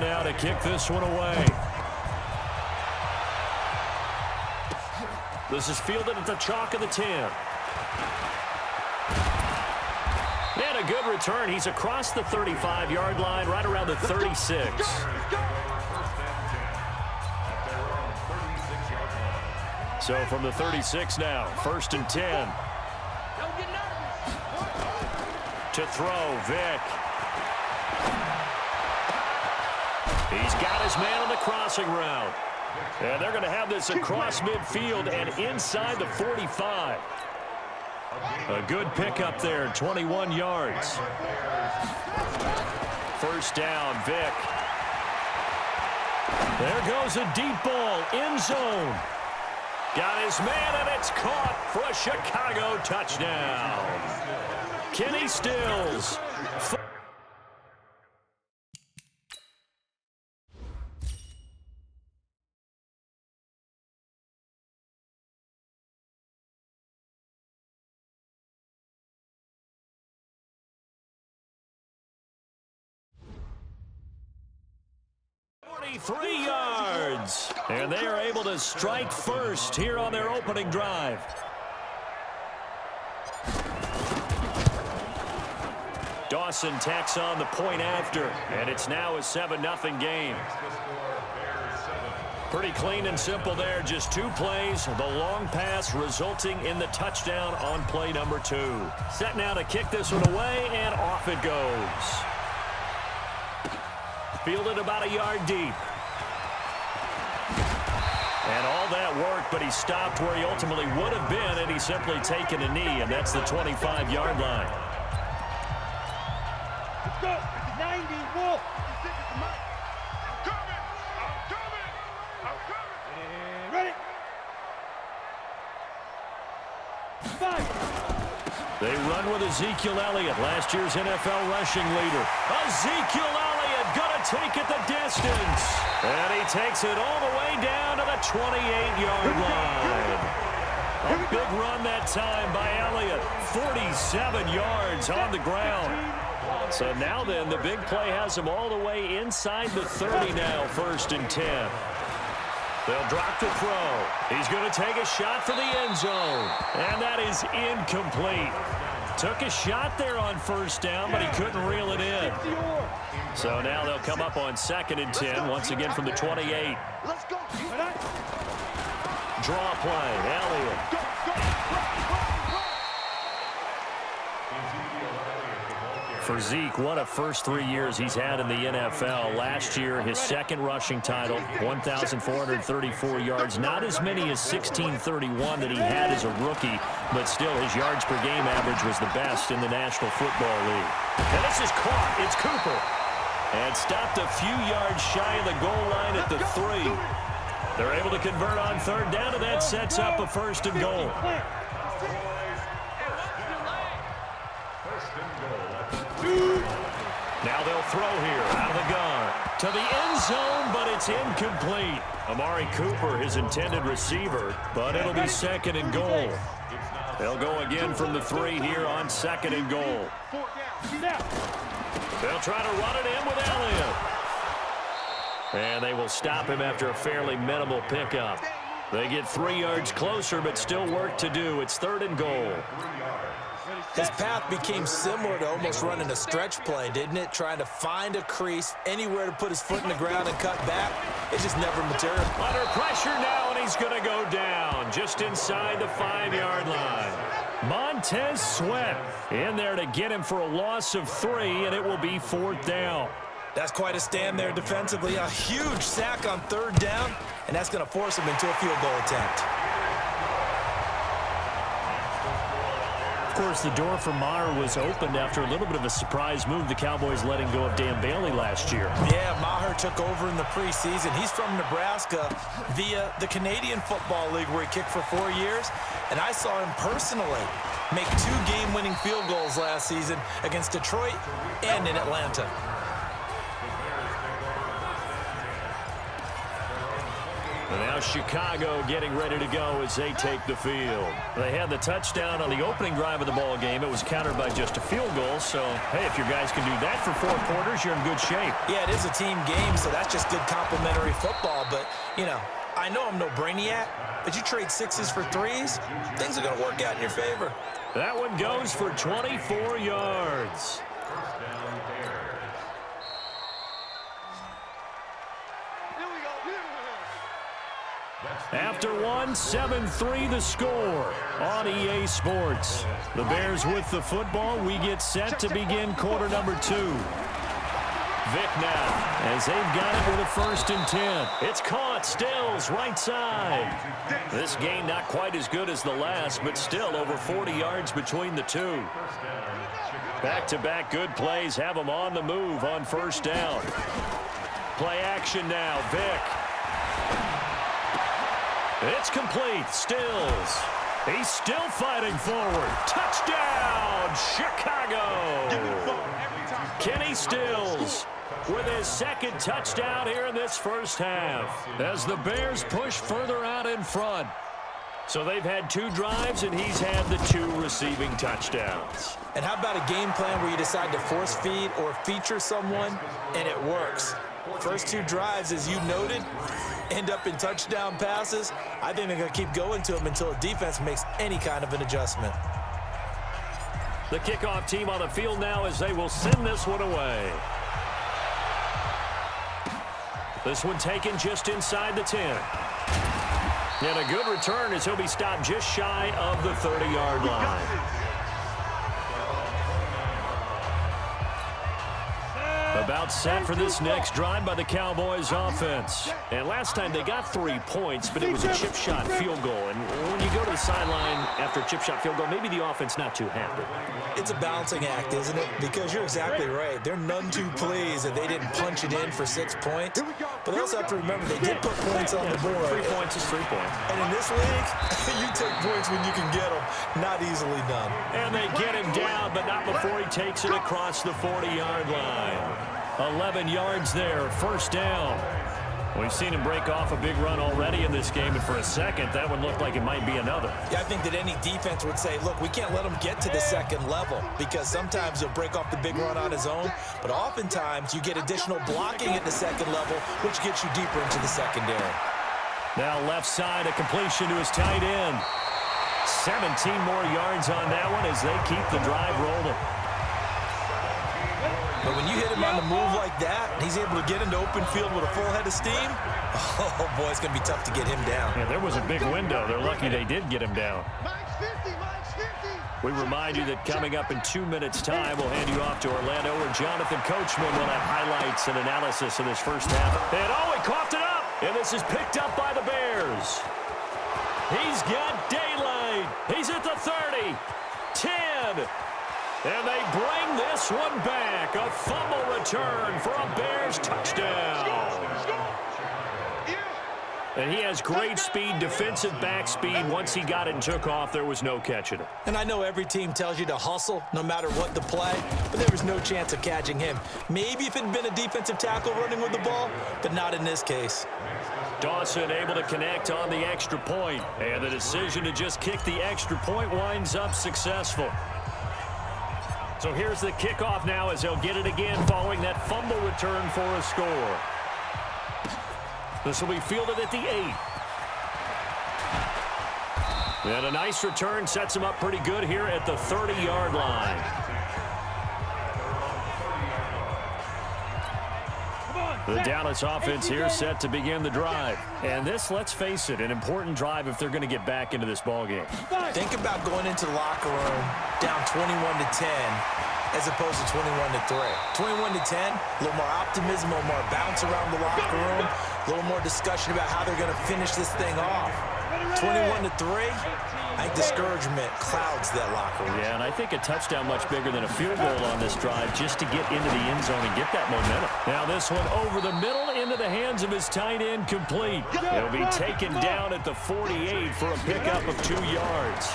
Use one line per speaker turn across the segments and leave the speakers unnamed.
now to kick this one away. This is fielded at the chalk of the 10. And a good return. He's across the 35-yard line, right around the 36. So from the 36 now, 1st and 10. To throw, Vick. He's got his man on the crossing route. And they're going to have this across midfield and inside the 45. A good pickup there, 21 yards. 1st down, Vick. There goes a deep ball, end zone. Got his man, and it's caught for a Chicago touchdown. Kenny Stills. 43 yards. And they are able to strike first here on their opening drive. Dawson tacks on the point after, and it's now a 7-0 game. Pretty clean and simple there. Just 2 plays. The long pass resulting in the touchdown on play number 2. Set now to kick this one away, and off it goes. Fielded about a yard deep. And all that worked, but he stopped where he ultimately would have been, and he's simply taken a knee, and that's the 25-yard line.
Let's go. 90, Wolf. I'm coming. And ready. 5.
They run with Ezekiel Elliott, last year's NFL rushing leader. Ezekiel Elliott gonna take it the distance. And he takes it all the way down to the 28-yard line. A big run that time by Elliott. 47 yards on the ground. So now then, the big play has him all the way inside the 30 now, 1st and 10. They'll drop the throw. He's going to take a shot for the end zone. And that is incomplete. Took a shot there on 1st down, but he couldn't reel it in. So now they'll come up on 2nd and 10, once again from the 28.
Let's go.
Draw play, Elliott. For Zeke, what a first 3 years he's had in the NFL. Last year, his 2nd rushing title, 1,434 yards. Not as many as 1,631 that he had as a rookie, but still his yards per game average was the best in the National Football League. And this is caught. It's Cooper. And stopped a few yards shy of the goal line at the 3. They're able to convert on 3rd down, and that sets up a 1st and goal. Now they'll throw here out of the gun to the end zone, but it's incomplete. Amari Cooper, his intended receiver, but it'll be 2nd and goal. They'll go again from the 3 here on 2nd and goal. They'll try to run it in with Elliott. And they will stop him after a fairly minimal pickup. They get 3 yards closer, but still work to do. It's 3rd and goal.
His path became similar to almost running a stretch play, didn't it? Trying to find a crease, anywhere to put his foot in the ground and cut back. It just never materialized.
Under pressure now, and he's going to go down just inside the 5-yard line. Montez Sweat in there to get him for a loss of 3, and it will be 4th down.
That's quite a stand there defensively. A huge sack on 3rd down, and that's going to force him into a field goal attempt.
Of course, the door for Maher was opened after a little bit of a surprise move. The Cowboys letting go of Dan Bailey last year.
Yeah, Maher took over in the preseason. He's from Nebraska via the Canadian Football League, where he kicked for 4 years. And I saw him personally make 2 game-winning field goals last season against Detroit and in Atlanta.
And now Chicago getting ready to go as they take the field. They had the touchdown on the opening drive of the ball game. It was countered by just a field goal. So, hey, if your guys can do that for 4 quarters, you're in good shape.
Yeah, it is a team game, so that's just good complimentary football. But, you know, I know I'm no brainiac, but you trade 6s for 3s, things are going to work out in your favor.
That one goes for 24 yards. After one, 7-3 the score on EA Sports. The Bears with the football. We get set to begin quarter number 2. Vic now, as they've got it with a 1st and 10. It's caught, Stills, right side. This game not quite as good as the last, but still over 40 yards between the two. Back-to-back good plays have them on the move on 1st down. Play action now, Vic. It's complete. Stills. He's still fighting forward. Touchdown, Chicago. Kenny Stills with his 2nd touchdown here in this 1st half as the Bears push further out in front. So they've had 2 drives, and he's had the 2 receiving touchdowns.
And how about a game plan where you decide to force feed or feature someone, and it works? First 2 drives, as you noted, end up in touchdown passes. I think they're going to keep going to them until the defense makes any kind of an adjustment.
The kickoff team on the field now as they will send this one away. This one taken just inside the 10. And a good return as he'll be stopped just shy of the 30-yard line. About set for this next drive by the Cowboys offense. And last time they got 3 points, but it was a chip shot field goal. And when you go to the sideline after a chip shot field goal, maybe the offense not too happy.
It's a balancing act, isn't it? Because you're exactly right. They're none too pleased that they didn't punch it in for 6 points. But they also have to remember they did put points on the board.
3 points is 3 points.
And in this league, you take points when you can get them. Not easily done.
And they get him down, but not before he takes it across the 40-yard line. 11 yards there, 1st down. We've seen him break off a big run already in this game, and for a second, that one looked like it might be another.
Yeah, I think that any defense would say, look, we can't let him get to the 2nd level, because sometimes he'll break off the big run on his own, but oftentimes you get additional blocking at the 2nd level, which gets you deeper into the secondary.
Now left side, a completion to his tight end. 17 more yards on that one as they keep the drive rolling.
But when you hit him on the move like that, and he's able to get into open field with a full head of steam, oh, boy, it's going to be tough to get him down.
Yeah, there was a big window. They're lucky they did get him down. We remind you that coming up in 2 minutes' time, we'll hand you off to Orlando, where Jonathan Coachman will have highlights and analysis in this 1st half. And oh, he coughed it up! And this is picked up by the Bears. He's got daylight. He's at the 30, 10. And they bring this one back. A fumble return for a Bears touchdown. And he has great speed, defensive back speed. Once he got it and took off, there was no catching it.
And I know every team tells you to hustle no matter what the play, but there was no chance of catching him. Maybe if it had been a defensive tackle running with the ball, but not in this case.
Dawson able to connect on the extra point. And the decision to just kick the extra point winds up successful. So here's the kickoff now as they'll get it again following that fumble return for a score. This will be fielded at the 8. And a nice return sets him up pretty good here at the 30-yard line. The Dallas offense here set to begin the drive. And this, let's face it, an important drive if they're going to get back into this ballgame.
Think about going into the locker room down 21-10 as opposed to 21-3. 21-10, a little more optimism, a little more bounce around the locker room, a little more discussion about how they're going to finish this thing off. 21-3, I think discouragement clouds that locker room.
Yeah, and I think a touchdown much bigger than a field goal on this drive just to get into the end zone and get that momentum. Now this one over the middle into the hands of his tight end, complete. He'll be taken down at the 48 for a pickup of 2 yards.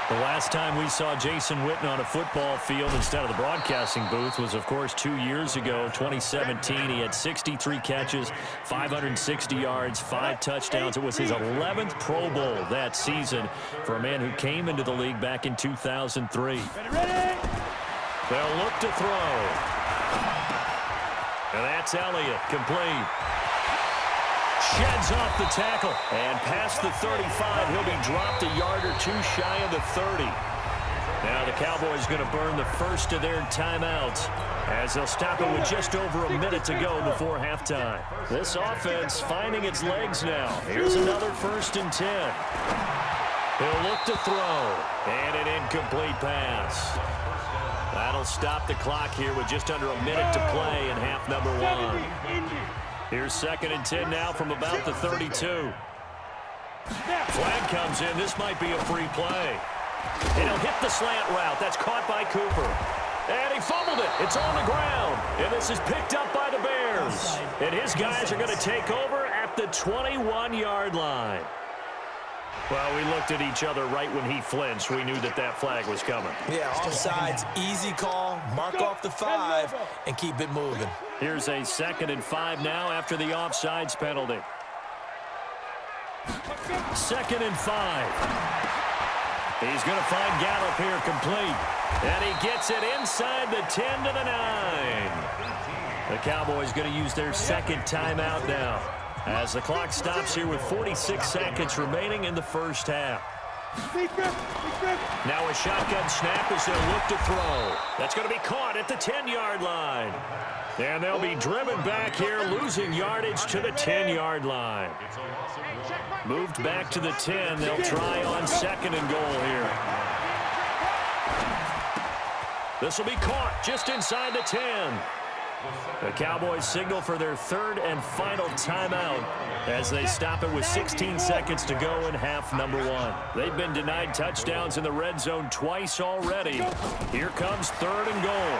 The last time we saw Jason Witten on a football field instead of the broadcasting booth was, of course, 2 years ago, 2017. He had 63 catches, 560 yards, 5 touchdowns. It was his 11th Pro Bowl that season for a man who came into the league back in 2003.
Ready?
They'll look to throw. And that's Elliott, complete. Sheds off the tackle. And past the 35, he'll be dropped a yard or two shy of the 30. Now the Cowboys going to burn the first of their timeouts as they'll stop it with just over a minute to go before halftime. This offense finding its legs now. Here's another 1st and 10. He'll look to throw. And an incomplete pass. That'll stop the clock here with just under a minute to play in half number 1. Here's 2nd and 10 now from about the 32. Flag comes in. This might be a free play. And he'll hit the slant route. That's caught by Cooper. And he fumbled it. It's on the ground. And this is picked up by the Bears. And his guys are going to take over at the 21-yard line. Well, we looked at each other right when he flinched. We knew that that flag was coming.
Yeah, offsides, easy call, mark off the 5, and keep it moving.
Here's a 2nd and 5 now after the offsides penalty. 2nd and 5. He's going to find Gallup here complete. And he gets it inside the 10 to the 9. The Cowboys going to use their 2nd timeout now, as the clock stops here with 46 seconds remaining in the first half. Now a shotgun snap as they'll look to throw. That's going to be caught at the 10-yard line. And they'll be driven back here, losing yardage to the 10-yard line. Moved back to the 10. They'll try on 2nd and goal here. This will be caught just inside the 10. The Cowboys signal for their 3rd and final timeout as they stop it with 16 seconds to go in half number 1. They've been denied touchdowns in the red zone twice already. Here comes 3rd and goal.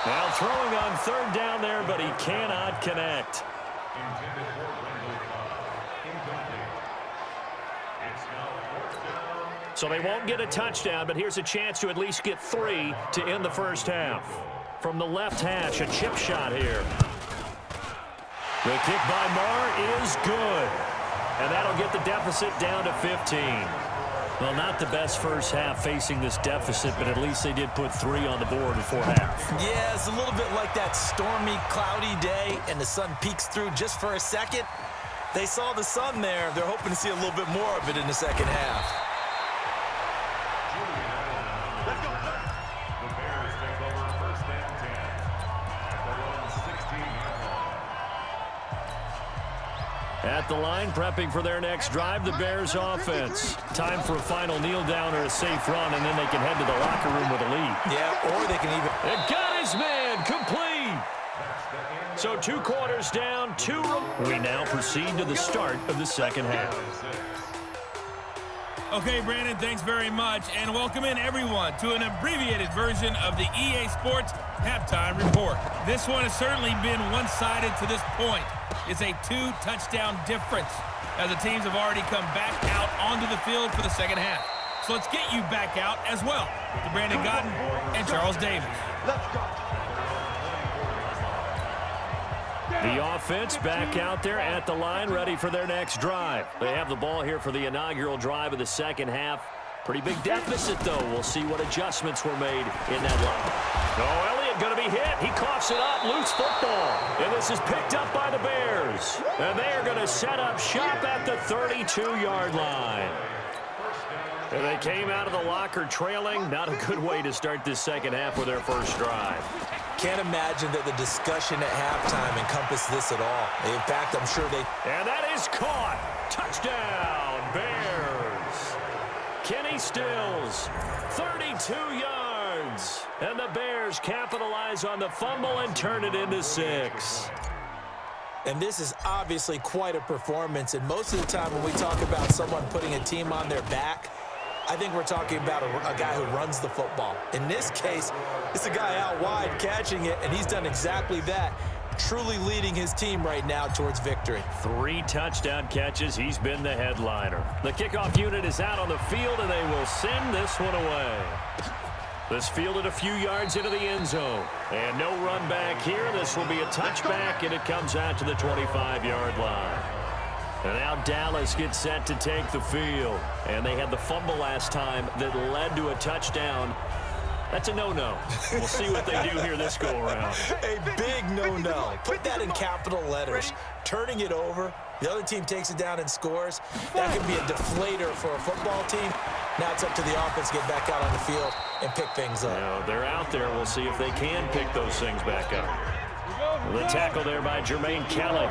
Now throwing on 3rd down there, but he cannot connect. So they won't get a touchdown, but here's a chance to at least get 3 to end the first half. From the left hash, a chip shot here. The kick by Marr is good. And that'll get the deficit down to 15. Well, not the best first half facing this deficit, but at least they did put 3 on the board before half.
Yeah, it's a little bit like that stormy, cloudy day, and the sun peeks through just for a second. They saw the sun there. They're hoping to see a little bit more of it in the second half.
At the line, prepping for their next drive, the Bears offense. Time for a final kneel down or a safe run, and then they can head to the locker room with a lead.
Yeah, or they can even...
It got his man, complete. So 2 quarters down, 2. We now proceed to the start of the second half.
Okay, Brandon, thanks very much, and welcome in everyone to an abbreviated version of the EA Sports Halftime Report. This one has certainly been one-sided to this point. It's a 2-touchdown difference as the teams have already come back out onto the field for the second half. So let's get you back out as well to Brandon Godden and Charles Davis.
The offense back out there at the line, ready for their next drive. They have the ball here for the inaugural drive of the second half. Pretty big deficit, though. We'll see what adjustments were made in that line. Oh, Elliott going to be hit. He coughs it up. Loose football. And this is picked up by the Bears. And they are going to set up shop at the 32-yard line. And they came out of the locker trailing. Not a good way to start this second half with their first drive.
Can't imagine that the discussion at halftime encompassed this at all. In fact, I'm sure they...
And that is caught. Touchdown, Bears. Kenny Stills, 32 yards. And the Bears capitalize on the fumble and turn it into 6.
And this is obviously quite a performance. And most of the time when we talk about someone putting a team on their back, I think we're talking about a guy who runs the football. In this case, it's a guy out wide catching it, and he's done exactly that. truly leading his team right now towards victory.
3 touchdown catches. He's been the headliner. The kickoff unit is out on the field, and they will send this one away. This fielded a few yards into the end zone. And no run back here. This will be a touchback, and it comes out to the 25-yard line. And now Dallas gets set to take the field. And they had the fumble last time that led to a touchdown. That's a no-no. We'll see what they do here this go-around.
A big no-no. Put that in capital letters. Turning it over, the other team takes it down and scores. That could be a deflator for a football team. Now it's up to the offense to get back out on the field and pick things up.
Now, they're out there. We'll see if they can pick those things back up. The tackle there by Jermaine Kelly.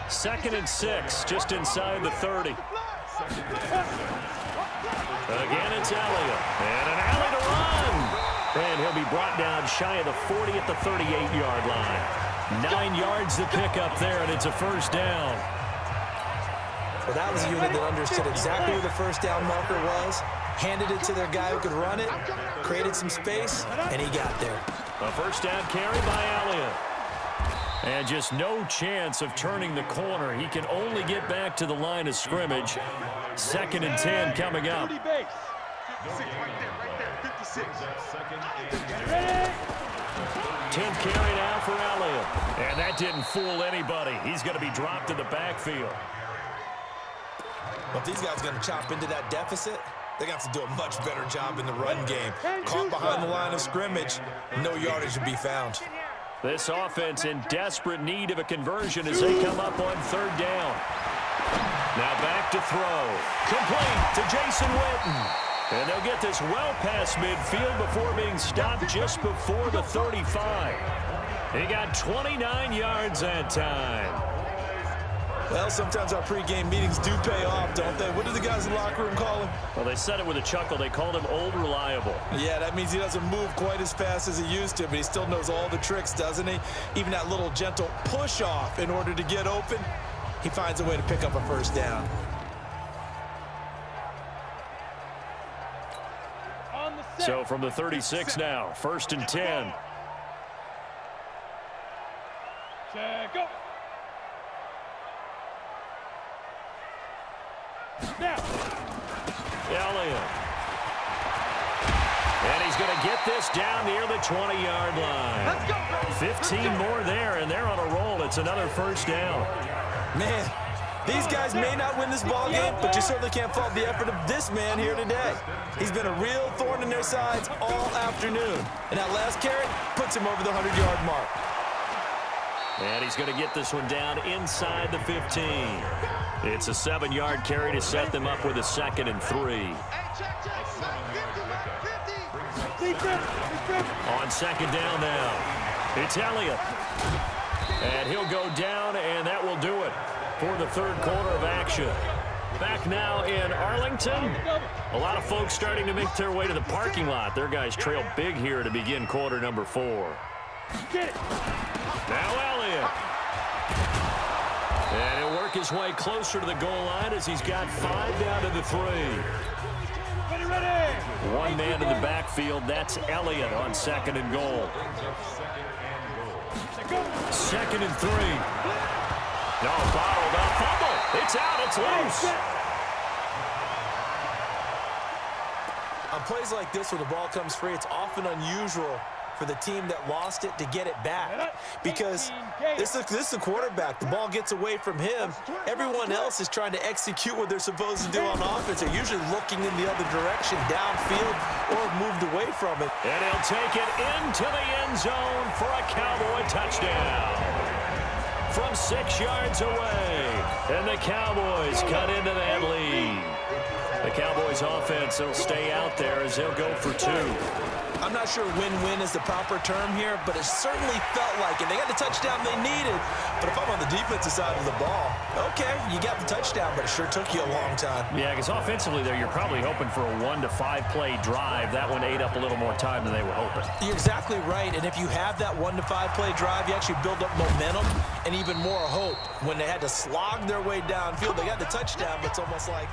2nd and 6, just inside the 30. Again, it's Elliott. And an alley to run. And he'll be brought down shy of the 40 at the 38-yard line. 9 yards to pick up there, and it's a first down.
Well, that was a unit that understood exactly where the first down marker was, handed it to their guy who could run it, created some space, and he got there.
A first down carry by Elliott. And just no chance of turning the corner. He can only get back to the line of scrimmage. 2nd and 10 coming up. 10th carry now for Elliott. And that didn't fool anybody. He's going to be dropped in the backfield.
Well, if these guys are going to chop into that deficit, they're going to have to do a much better job in the run game. Caught behind the line of scrimmage, no yardage to be found.
This offense in desperate need of a conversion as they come up on 3rd down. Now back to throw. Complete to Jason Witten. And they'll get this well past midfield before being stopped just before the 35. He got 29 yards that time.
Well, sometimes our pregame meetings do pay off, don't they? What do the guys in the locker room call him?
Well, they said it with a chuckle. They called him Old Reliable.
Yeah, that means he doesn't move quite as fast as he used to, but he still knows all the tricks, doesn't he? Even that little gentle push-off in order to get open, he finds a way to pick up a first down.
So from the 36 now, 1st and 10.
Check up. Now.
Elliott. And he's going to get this down near the 20-yard line.
Let's go.
15 more there, and they're on a roll. It's another first down.
Man, these guys may not win this ball game, but you certainly can't fault the effort of this man here today. He's been a real thorn in their sides all afternoon. And that last carry puts him over the 100-yard mark.
And he's going to get this one down inside the 15. It's a 7-yard carry to set them up with a 2nd and 3. On 2nd down now, it's Elliott. And he'll go down, and that will do it for the 3rd quarter of action. Back now in Arlington. A lot of folks starting to make their way to the parking lot. Their guys trail big here to begin quarter number 4. Now Elliott. And he'll work his way closer to the goal line as he's got 5 down to the 3.
Ready.
One man in the backfield. That's Elliott on 2nd and goal. 2nd and 3. No, bottled up. Fumble. It's out. It's loose.
On plays like this where the ball comes free, it's often unusual for the team that lost it to get it back, because this is the quarterback. The ball gets away from him. Everyone else is trying to execute what they're supposed to do on offense. They're usually looking in the other direction, downfield, or moved away from it.
And he'll take it into the end zone for a Cowboy touchdown. From 6 yards away. And the Cowboys cut into that lead. The Cowboys offense will stay out there as they'll go for 2.
I'm not sure win-win is the proper term here, but it certainly felt like it. They got the touchdown they needed, but if I'm on the defensive side of the ball, okay, you got the touchdown, but it sure took you a long time.
Yeah, because offensively there, you're probably hoping for a 1 to 5 play drive. That one ate up a little more time than they were hoping.
You're exactly right, and if you have that 1 to 5 play drive, you actually build up momentum and even more hope. When they had to slog their way downfield, they got the touchdown, but it's almost like...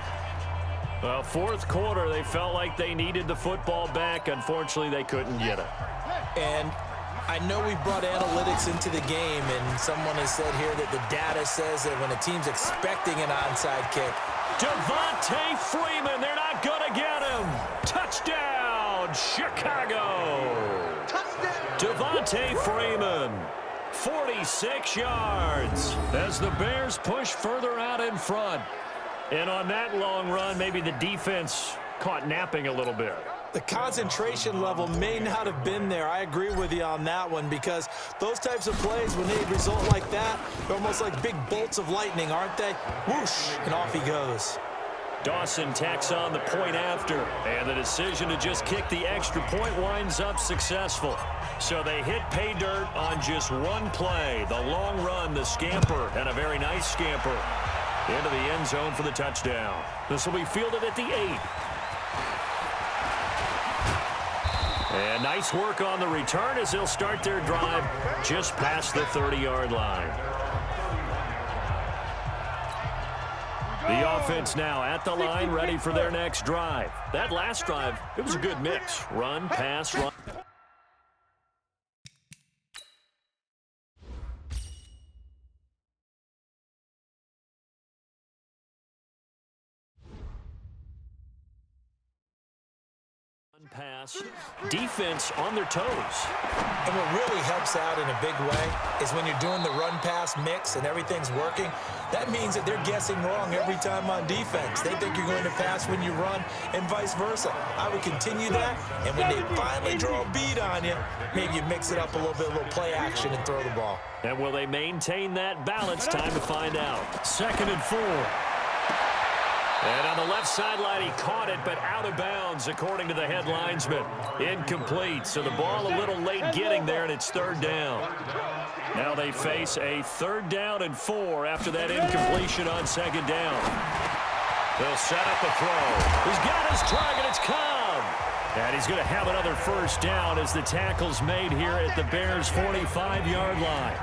Well, 4th quarter, they felt like they needed the football back. Unfortunately, they couldn't get it.
And I know we've brought analytics into the game, and someone has said here that the data says that when a team's expecting an onside kick.
Devontae Freeman, they're not going to get him. Touchdown, Chicago. Touchdown. Devontae Freeman, 46 yards as the Bears push further out in front. And on that long run, maybe the defense caught napping a little bit.
The concentration level may not have been there. I agree with you on that one, because those types of plays, when they result like that, they're almost like big bolts of lightning, aren't they? Whoosh, and off he goes.
Dawson tacks on the point after, and the decision to just kick the extra point winds up successful. So they hit pay dirt on just one play. The long run, the scamper, and a very nice scamper into the end zone for the touchdown. This will be fielded at the 8. And nice work on the return as they'll start their drive just past the 30-yard line. The offense now at the line, ready for their next drive. That last drive, it was a good mix. Run, pass, run. Pass. Defense on their toes.
And what really helps out in a big way is when you're doing the run-pass mix and everything's working, that means that they're guessing wrong every time on defense. They think you're going to pass when you run and vice versa. I would continue that, and when they finally draw a beat on you, maybe you mix it up a little bit, a little play action, and throw the ball.
And will they maintain that balance? Time to find out. 2nd and 4. And on the left sideline, he caught it, but out of bounds, according to the head linesman. Incomplete, so the ball a little late getting there, and it's 3rd down. Now they face a 3rd down and 4 after that incompletion on 2nd down. They'll set up a throw. He's got his target. It's Cobb. And he's going to have another 1st down as the tackle's made here at the Bears' 45-yard line.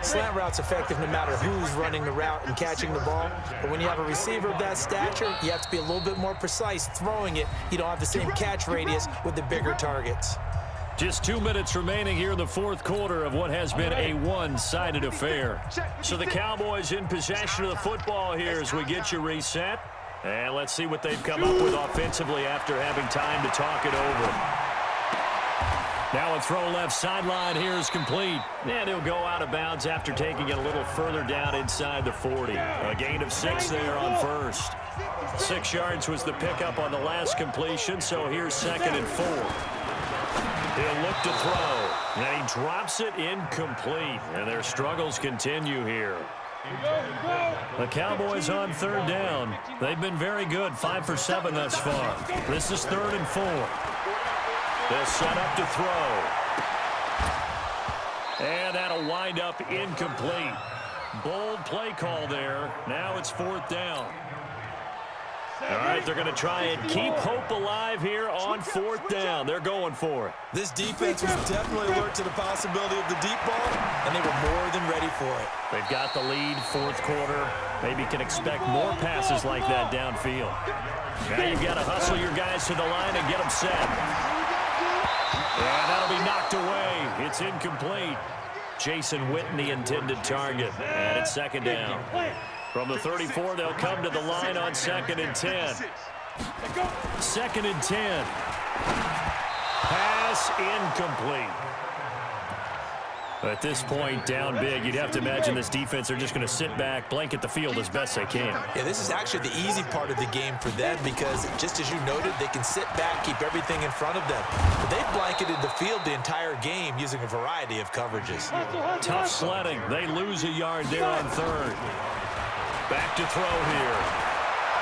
Slant route's effective no matter who's running the route and catching the ball. But when you have a receiver of that stature, you have to be a little bit more precise throwing it. You don't have the same catch radius with the bigger targets.
Just 2 minutes remaining here in the 4th quarter of what has been a one-sided affair. So the Cowboys in possession of the football here as we get you reset. And let's see what they've come up with offensively after having time to talk it over. Now a throw left sideline here is complete. And he'll go out of bounds after taking it a little further down inside the 40. A gain of 6 there on 1st. 6 yards was the pickup on the last completion, so here's 2nd and 4. He'll look to throw, and he drops it incomplete. And their struggles continue here. The Cowboys on 3rd down. They've been very good, 5 for 7 thus far. This is 3rd and 4. They'll set up to throw. And that'll wind up incomplete. Bold play call there. Now it's 4th down. All right, they're going to try and keep hope alive here on 4th down. They're going for it.
This defense was definitely alert to the possibility of the deep ball, and they were more than ready for it.
They've got the lead, 4th quarter. Maybe can expect more passes like that downfield. Now you've got to hustle your guys to the line and get them set. And that'll be knocked away. It's incomplete. Jason Witten, the intended target. And it's 2nd down. From the 34, they'll come to the line on 2nd and 10. 2nd and 10. Pass incomplete. At this point, down big, you'd have to imagine this defense, they're just going to sit back, blanket the field as best they can.
Yeah, this is actually the easy part of the game for them because, just as you noted, they can sit back, keep everything in front of them. But they've blanketed the field the entire game using a variety of coverages.
Tough sledding. They lose a yard there on 3rd. Back to throw here.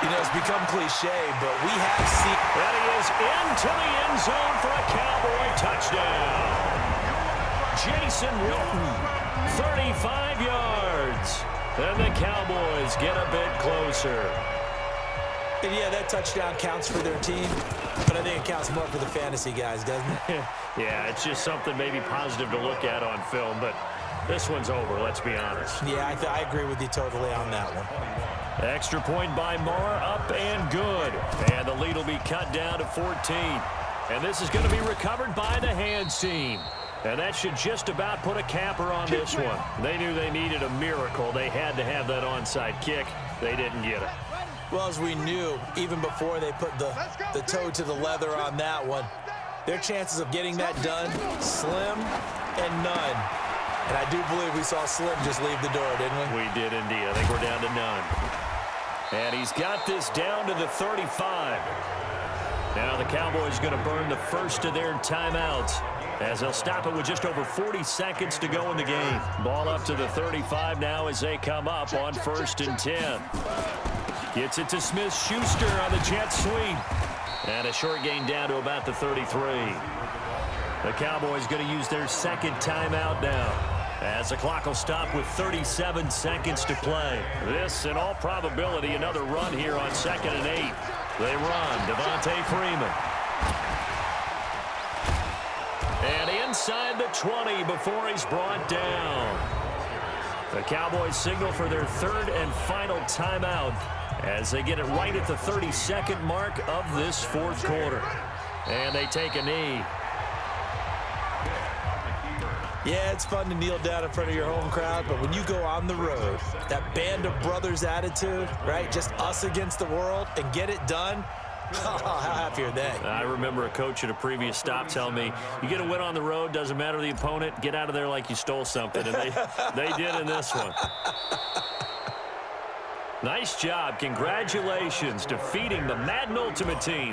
You know, it's become cliche, but we have seen...
And he is into the end zone for a Cowboy touchdown. Jason Witten, 35 yards. And the Cowboys get a bit closer.
And yeah, that touchdown counts for their team, but I think it counts more for the fantasy guys, doesn't it?
Yeah, it's just something maybe positive to look at on film, but this one's over, let's be honest.
Yeah, I agree with you totally on that one.
Extra point by Moore, up and good. And the lead will be cut down to 14. And this is going to be recovered by the hands team. And that should just about put a capper on this one. They knew they needed a miracle. They had to have that onside kick. They didn't get it.
Well, as we knew, even before they put the toe to the leather on that one, their chances of getting that done, slim and none. And I do believe we saw Slim just leave the door, didn't we?
We did indeed. I think we're down to none. And he's got this down to the 35. Now the Cowboys going to burn the first of their timeouts, as they'll stop it with just over 40 seconds to go in the game. Ball up to the 35 now as they come up on 1st and 10. Gets it to Smith-Schuster on the jet sweep. And a short gain down to about the 33. The Cowboys going to use their second timeout now, as the clock will stop with 37 seconds to play. This, in all probability, another run here on 2nd and 8. They run. Devontae Freeman. And inside the 20 before he's brought down. The Cowboys signal for their third and final timeout as they get it right at the 32nd mark of this fourth quarter. And they take a knee.
Yeah, it's fun to kneel down in front of your home crowd, but when you go on the road, that band of brothers attitude, right, just us against the world, and get it done, how happy are they?
I remember a coach at a previous stop telling me, you get a win on the road, doesn't matter the opponent, get out of there like you stole something, and they did in this one. Nice job. Congratulations defeating the Madden Ultimate Team.